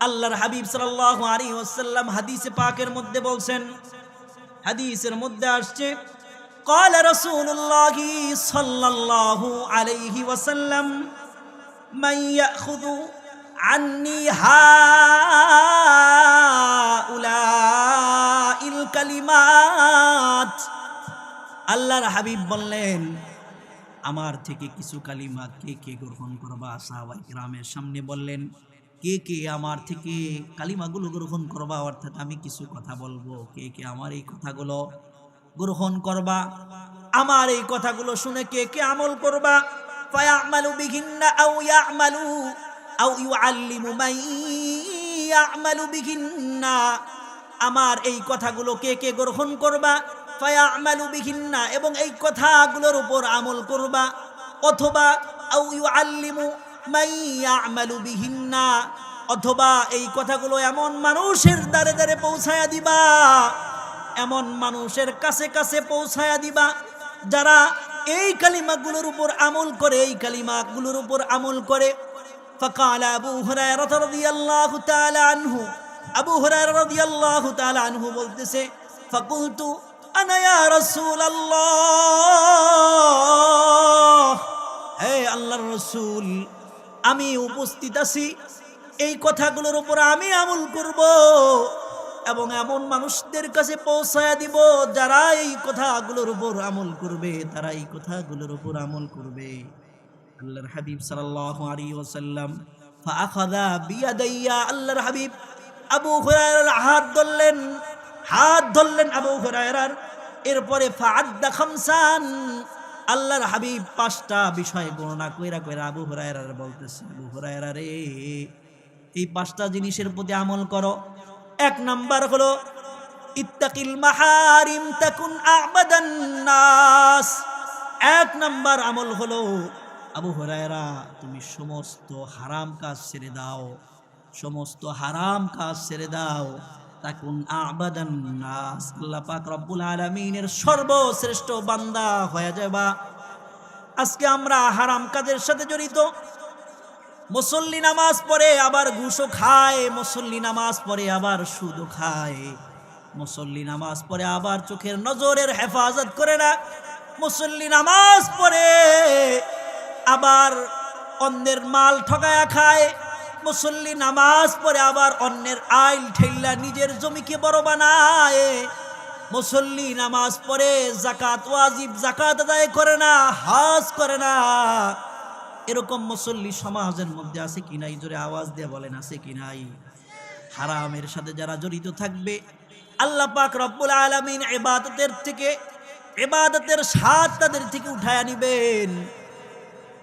আল্লাহর হাবিব সাল্লাল্লাহু আলাইহি ওয়াসাল্লাম হাদিসে পাকের মধ্যে বলছেন, হাদিসের মধ্যে আসছে قال رسول الله صلى الله عليه وسلم من يأخذ عني هؤلاء الكلمات আল্লাহর হাবিব বললেন, আমার থেকে কিছু কালিমা কে কে গ্রহণ করবা? সাহাবায়ে কিরামের সামনে বললেন, কে কে আমার থেকে কালিমাগুলো গ্রহণ করবা, অর্থাৎ আমি কিছু কথা বলবো, কে কে আমার এই কথাগুলো গ্রহণ করবা, আমার এই কথাগুলো শুনে কে কে আমল করবা? ফায়ামালু বিহিন্না আও ইয়ামালু আও ইউআল্লিমু মান ইয়ামালু বিহিন্না, আমার এই কথাগুলো কে কে গ্রহণ করবা? ফায়ামালু বিহিন্না, এবং এই কথাগুলোর উপর আমল করবা, অথবা আও ইউআল্লিমু মান ইয়ামালু বিহিন্না, অথবা এই কথাগুলো এমন মানুষের দ্বারে দ্বারে পৌঁছায়া দিবা, এমন মানুষের কাছে কাছে পৌঁছায়া দিবা যারা এই কালিমাগুলোর উপর আমল করে, এই কালিমাগুলোর উপর আমল করে। ফাকাল আবু হুরায়রা রাদিয়াল্লাহু তাআলা আনহু, আবু হুরায়রা রাদিয়াল্লাহু তাআলা আনহু বলতেছে, ফাকুলতু আনা ইয়া রাসূলুল্লাহ, হে আল্লাহর রাসূল, আমি উপস্থিত আছি, এই কথাগুলোর উপর আমি আমল করব এবং এমন মানুষদের কাছে পৌঁছায়া দিব যারা এই কথাগুলোর উপর আমল করবে, তারা এই কথাগুলোর উপর আমল করবে। আল্লাহর হাবিব সাল্লাল্লাহু আলাইহি ওয়াসাল্লাম ফাআখাযা বিয়াদাইয়া, আল্লাহর হাবিব আবু হুরায়রার হাত ধরলেন আবু হুরায়রার। এরপরে ফাআদ্দা খামসান, আল্লাহর হাবিব 5টা বিষয় গণনা কইরা কইরা আবু হুরায়রার বলতেছে, আবু হুরায়রা রে, এই 5টা জিনিসের প্রতি আমল করো। 1 নাম্বার হলো ইত্তাকিল মাহারিম তাকুন আ'বাদান নাস। 1 নাম্বার আমল হলো, আবু হুরায়রা, তুমি সমস্ত হারাম কাজ ছেড়ে দাও, সমস্ত হারাম কাজ ছেড়ে দাও, তাকুন আ'বাদান নাস, আল্লাহ পাক রব্বুল আলামিনের সর্বশ্রেষ্ঠ বান্দা হয়ে যাবা। আজকে আমরা হারাম কাজের সাথে জড়িত। মুসল্লি নামাজ পড়ে আবার ঘুষও খায়, মুসল্লি নামাজ পড়ে আবার সুদও খায়, মুসল্লি নামাজ পড়ে আবার চোখের নজরের হেফাজত করে না, মুসল্লি নামাজ পড়ে আবার অন্যের মাল ঠকায়া খায়, মুসল্লি নামাজ পড়ে আবার অন্যের আইল ঠেল্লা নিজের জমিকে বড় বানায়, মুসল্লি নামাজ পড়ে যাকাত ওয়াজিব যাকাত আদায় করে না, হজ করে না। এরকম মুসল্লি সমাজের মধ্যে আছে কি নাই? জোরে আওয়াজ দিয়ে বলেন, আছে কি নাই? হারামের সাথে যারা জড়িত থাকবে, আল্লাহ পাক রব্বুল আলামিন ইবাদতের স্বাদ তাদের থেকে উঠায় নিবেন।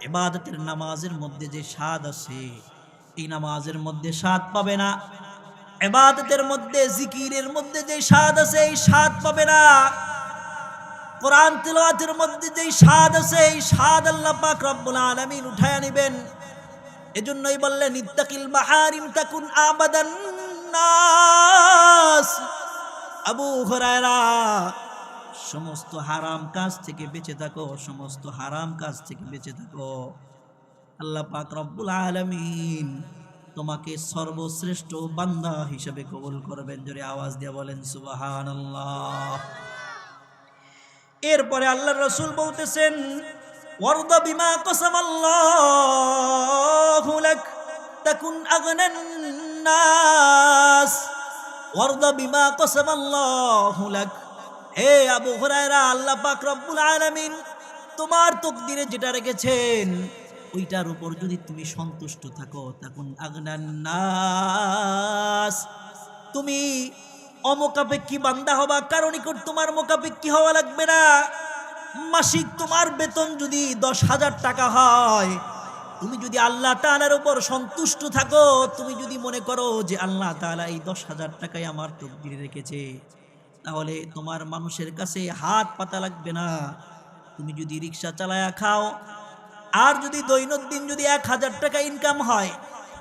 ইবাদতের নামাজের মধ্যে যে স্বাদ আছে, এই নামাজের মধ্যে স্বাদ পাবে না। ইবাদতের মধ্যে, জিকিরের মধ্যে যে স্বাদ আছে, এই স্বাদ পাবে না। কোরআন তিলাওয়াতের মধ্যে যেই স্বাদ আছে, এই স্বাদ আল্লাহ পাক রব্বুল আলামিন উঠায় নেবেন। এজন্যই বললেন, ইত্তাকিল মাহারিম তাকুন আ'বাদান নাস। আবু হুরায়রা, সমস্ত হারাম কাজ থেকে বেঁচে থাকো, সমস্ত হারাম কাজ থেকে বেঁচে থাকো। আল্লাহ পাক রব্বুল আলামিন তোমাকে সর্বশ্রেষ্ঠ বান্দা হিসেবে কবুল করবেন। জোরে আওয়াজ দিয়ে বলেন সুবহানাল্লাহ। এরপরে আল্লাহর রাসূল বলতেছেন, ওয়ারদা বিমা কাসামাল্লাহু লাক তাকুন আগনান নাস। ওয়ারদা বিমা কাসামাল্লাহু লাক, হে আবু হুরায়রা, আল্লাহ পাক রব্বুল আলামিন তোমার তাকদীরে যেটা রেখেছেন, ওইটার উপর যদি তুমি সন্তুষ্ট থাকো, তাকুন আগনান নাস, তুমি অমোকাপেক্ষী বান্দা হবা। কারণ নিকট তোমার মোকাপেক্ষী হওয়া লাগবে না। মাসিক তোমার বেতন যদি 10,000 টাকা হয়, তুমি যদি আল্লাহ তাআলার উপর সন্তুষ্ট থাকো, তুমি যদি মনে করো যে আল্লাহ তাআলা এই 10,000 টাকাই আমার তাকদীরে রেখেছে, তাহলে তোমার মানুষের কাছে হাত পাতা লাগবে না। তুমি যদি রিকশা চালায়া খাও, আর যদি দৈনন্দিন যদি 1,000 টাকা ইনকাম হয়,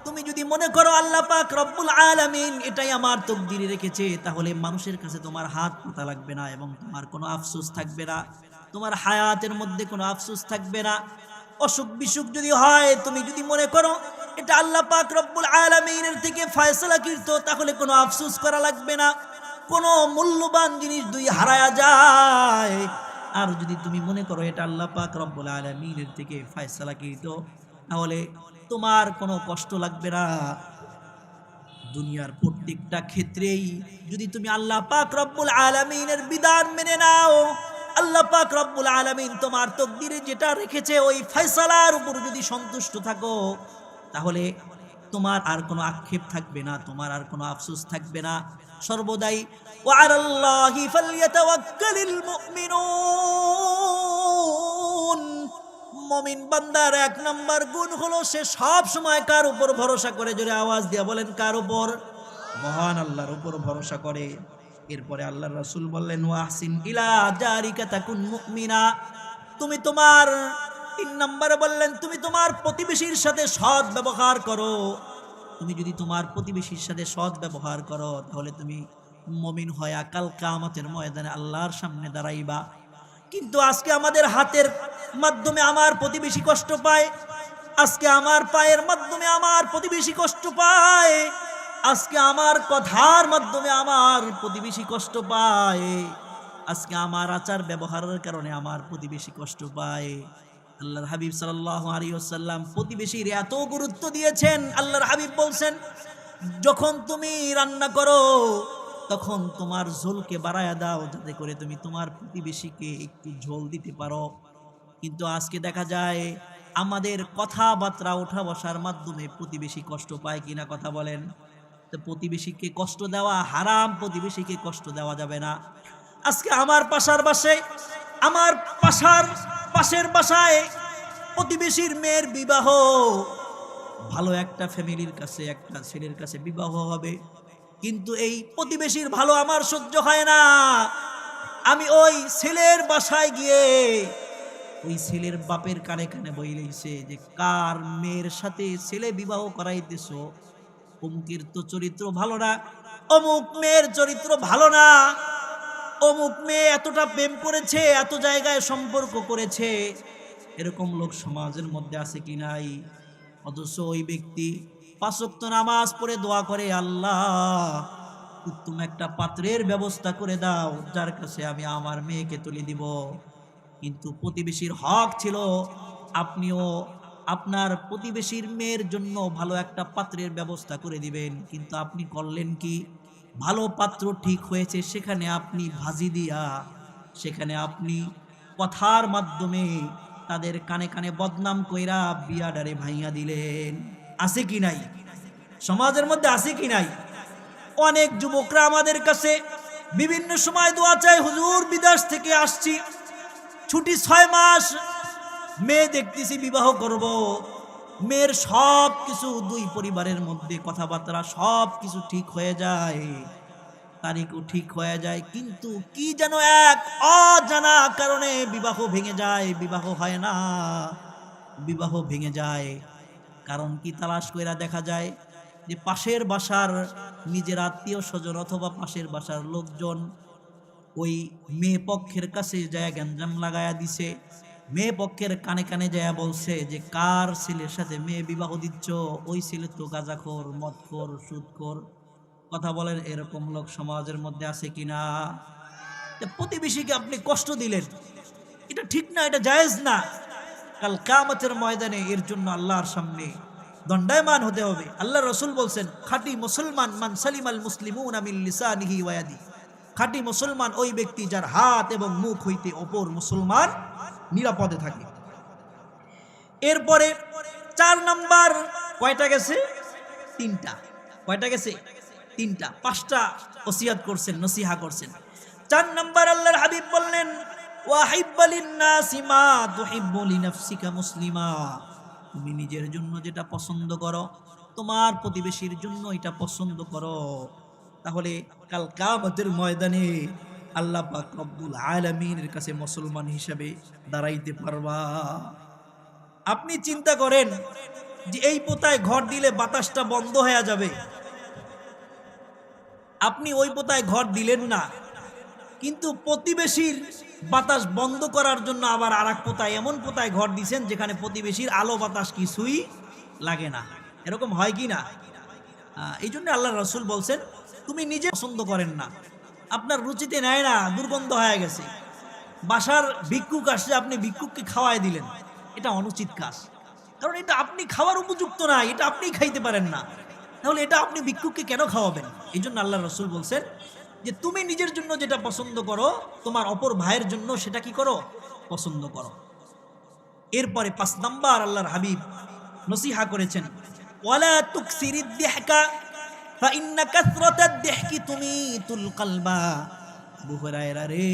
তুমি যদি মনে করো আল্লাহ পাক রব্বুল আলামিন এটাই আমার তাকদীরে রেখেছে, তাহলে মানুষের কাছে তোমার হাত পাতা লাগবে না এবং তোমার কোনো আফসোস থাকবে না, তোমার হায়াতের মধ্যে কোনো আফসোস থাকবে না। অসুখ বিসুখ যদি হয়, তুমি যদি মনে করো এটা আল্লাহ পাক রব্বুল আলামিনের থেকে ফয়সালাকৃত, তাহলে কোনো আফসোস করা লাগবে না। কোনো মূল্যবান জিনিস দুই হারায়া যায়, আর যদি তুমি মনে করো এটা আল্লাহ পাক রব্বুল আলামিনের থেকে ফয়সালাকৃত, তাহলে তোমার কোনো কষ্ট লাগবে না। দুনিয়ার প্রত্যেকটা ক্ষেত্রেই যদি তুমি আল্লাহ পাক রব্বুল আলামিনের বিধান মেনে নাও, আল্লাহ পাক রব্বুল আলামিন তোমার তকদিরে যেটা রেখেছে ওই ফয়সালার উপর যদি সন্তুষ্ট থাকো, তাহলে তোমার আর কোনো আক্ষেপ থাকবে না, তোমার আর কোনো আফসোস থাকবে না। সর্বদাই ওয়া আলাল্লাহি ফালইয়াতাওয়াক্কালিল মুমিনুন, মুমিন বান্দার এক নাম্বার গুণ হলো সে সব সময় কার উপর ভরসা করে? জোরে আওয়াজ দিয়া বলেন, কার উপর? মহান আল্লাহর উপর ভরসা করে। এরপরে আল্লাহর রাসূল বললেন ওয়াহসিন ইলা জারিকা তাকুন মুমিনা, তুমি তোমার ৩ নম্বরে বললেন তুমি তোমার প্রতিবেশীর সাথে সৎ ব্যবহার করো। তুমি যদি তোমার প্রতিবেশীর সাথে সৎ ব্যবহার করো, তাহলে তুমি মুমিন হয়ে কাল কিয়ামতের ময়দানে আল্লাহর সামনে দাঁড়াইবা। কিন্তু আজকে আমাদের হাতের মাধ্যমে আমার প্রতিবেশী কষ্ট পায়, আজকে আমার পায়ের মাধ্যমে আমার প্রতিবেশী কষ্ট পায়, আজকে আমার কথার মাধ্যমে আমার প্রতিবেশী কষ্ট পায়, আজকে আমার আচার ব্যবহারের কারণে আমার প্রতিবেশী কষ্ট পায়। আল্লাহর হাবিব সাল্লাল্লাহু আলাইহি ওয়াসাল্লাম প্রতিবেশীর এত গুরুত্ব দিয়েছেন। আল্লাহর হাবিব বলছেন, যখন তুমি রান্না করো তখন তোমার ঝোলকে বাড়ায়া দাও, যাতে করে তুমি তোমার প্রতিবেশীকে একটু ঝোল দিতে পারো। কিন্তু আজকে দেখা যায় আমাদের কথাবার্তা ওঠা বসার মাধ্যমে প্রতিবেশী কষ্ট পায় কিনা, কথা বলেন? তো প্রতিবেশীকে কষ্ট দেওয়া হারাম, প্রতিবেশীকে কষ্ট দেওয়া যাবে না। আজকে আমার পাশের বাসায় প্রতিবেশীর মেয়ের বিবাহ, ভালো একটা ফ্যামিলির কাছে একটা ছেলের কাছে বিবাহ হবে, কিন্তু এই প্রতিবেশীর ভালো আমার সহ্য হয় না। আমি ওই ছেলের বাসায় গিয়ে ওই ছেলের বাপের কানে কানে বইলেছে যে কার মেয়ের সাথে ছেলে বিবাহ করাইতেছো, অমুকের তো চরিত্র ভালো না, অমুক মেয়ের চরিত্র ভালো না, অমুক মেয়ে এতটা প্রেম করেছে, এত জায়গায় সম্পর্ক করেছে। এরকম লোক সমাজের মধ্যে আছে কি নাই? অথচ ওই ব্যক্তি ৫ ওয়াক্ত নামাজ পড়ে দোয়া করে, আল্লাহ উত্তম একটা পাত্রের ব্যবস্থা করে দাও যার কাছে আমি আমার মেয়েকে তুলে দিব। কিন্তু প্রতিবেশীর হক ছিল আপনিও আপনার প্রতিবেশীর মেয়ের জন্য ভালো একটা পাত্রের ব্যবস্থা করে দিবেন, কিন্তু আপনি করলেন কি? ভালো পাত্র ঠিক হয়েছে, সেখানে আপনি ভাজি দিয়া, সেখানে আপনি কথার মাধ্যমে তাদের কানে কানে বদনাম কইরা বিয়াডারে ভাইয়া দিলেন। আছে কি নাই? সমাজের মধ্যে আছে কি নাই? অনেক যুবকরা আমাদের কাছে বিভিন্ন সময় দোয়া চায়, হুজুর বিদেশ থেকে আসছি, ছুটি ৬ মাস, মেয়ে দেখতেছি, বিবাহ করব। মেয়ের সব কিছু, দুই পরিবারের মধ্যে কথাবার্তা সব কিছু ঠিক হয়ে যায়, তারিখও ঠিক হয়ে যায়, কিন্তু কি যেন এক অজানা কারণে বিবাহ ভেঙে যায়, বিবাহ হয় না, বিবাহ ভেঙে যায়। কারণ কি? তালাশ কইরা দেখা যায় যে পাশের বাসার নিজের আত্মীয় স্বজন অথবা পাশের বাসার লোকজন ওই মেয়ে পক্ষের কাছে যায় গ্যাঞ্জাম লাগায়া দিছে, মেয়ে পক্ষের কানে কানে যায় বলছে যে কার ছেলের সাথে মেয়ে বিবাহ দিচ্ছ, ওই ছেলে তো গাঁজাখোর, মদখোর, সুদখোর। কথা বলেন, এরকম লোক সমাজের মধ্যে আছে কিনা? প্রতিবেশীকে আপনি কষ্ট দিলেন, এটা ঠিক না, এটা জায়েজ না। কাল কিয়ামতের ময়দানে এর জন্য আল্লাহর সামনে দণ্ডায়মান হতে হবে। আল্লাহ রাসূল বলছেন, খাঁটি মুসলমান মান সালিমাল মুসলিমুনা মিন লিসানিহি ওয়া ইয়াদি, খাঁটি মুসলমান ওই ব্যক্তি যার হাত এবং মুখ হইতে অপর মুসলমান নিরাপদে থাকে। এরপরে ৪ নাম্বার কয়টা গেছে? ৩টা। কয়টা গেছে? ৩টা। ৫টা ওসিয়াত করছেন, নসিহা করছেন। ৪ নাম্বার আল্লাহর হাবিব বললেন ওয়াহিব্বা লিন-নাসি মা তুহিব্বু লিনাফসিকা মুসলিমা, তুমি নিজের জন্য যেটা পছন্দ করো তোমার প্রতিবেশীর জন্য এটা পছন্দ করো, তাহলে কাল কিয়ামতের ময়দানে আল্লাহ পাক রব্বুল আলামিনের কাছে মুসলমান হিসেবে দাঁড়াইতে পারবা। আপনি চিন্তা করেন যে এই পোতায় ঘর দিলে বাতাসটা বন্ধ হয়ে যাবে, আপনি ওই পোতায় ঘর দিলেন না, কিন্তু প্রতিবেশীর বাতাস বন্ধ করার জন্য আবার আরেক পোতায়, এমন পোতায় ঘর দিছেন যেখানে প্রতিবেশীর আলো বাতাস কিছুই লাগে না। এরকম হয় কি না? এই জন্য আল্লাহ রসুল বলছেন, তুমি নিজে পছন্দ করেন না, আপনার রুচিতে নেয় না, দুর্গন্ধ হয়ে গেছে, বাসার ভিক্ষুক আসছে, আপনি ভিক্ষুককে খাওয়াই দিলেন, এটা অনুচিত কাজ। কারণ এটা আপনি খাওয়ার উপযুক্ত না, এটা আপনি খাইতে পারেন না, তাহলে এটা আপনি ভিক্ষুককে কেন খাওয়াবেন? এই জন্য আল্লাহ রসুল বলছেন যে তুমি নিজের জন্য যেটা পছন্দ করো, তোমার অপর ভাইয়ের জন্য সেটা কি করো? পছন্দ করো। এরপরে ৫ নাম্বার আল্লাহর হাবিব নসিহা করেছেন, ওয়ালা তুকসিরিদ দিহকা ফাইন্না কাসরাতাদ দিহকি তুমিতুল কলবা। আবু হুরায়রা রে,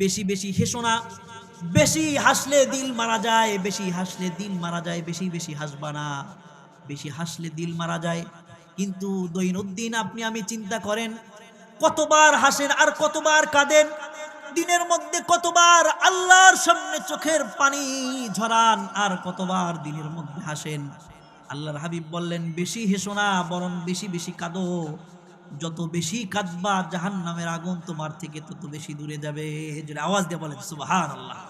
বেশি বেশি হেসো না, বেশি হাসলে দিল মারা যায়, বেশি হাসলে দিল মারা যায়, বেশি বেশি হাসবা না, বেশি হাসলে দিল মারা যায়। কিন্তু দৈনন্দিন আপনি আমি চিন্তা করেন, কতবার হাসেন আর কতবার কাঁদেন, দিনের মধ্যে কতবার আল্লাহর সামনে চোখের পানি ঝরান আর কতবার দিনের মধ্যে হাসেন। আল্লাহর হাবিব বললেন, বেশি হেসো না, বরং বেশি বেশি কাঁদো। যত বেশি কাঁদবা জাহান্নামের আগুন তোমার থেকে তত বেশি দূরে যাবে। আওয়াজ দিয়ে বলেন সুবহানাল্লাহ।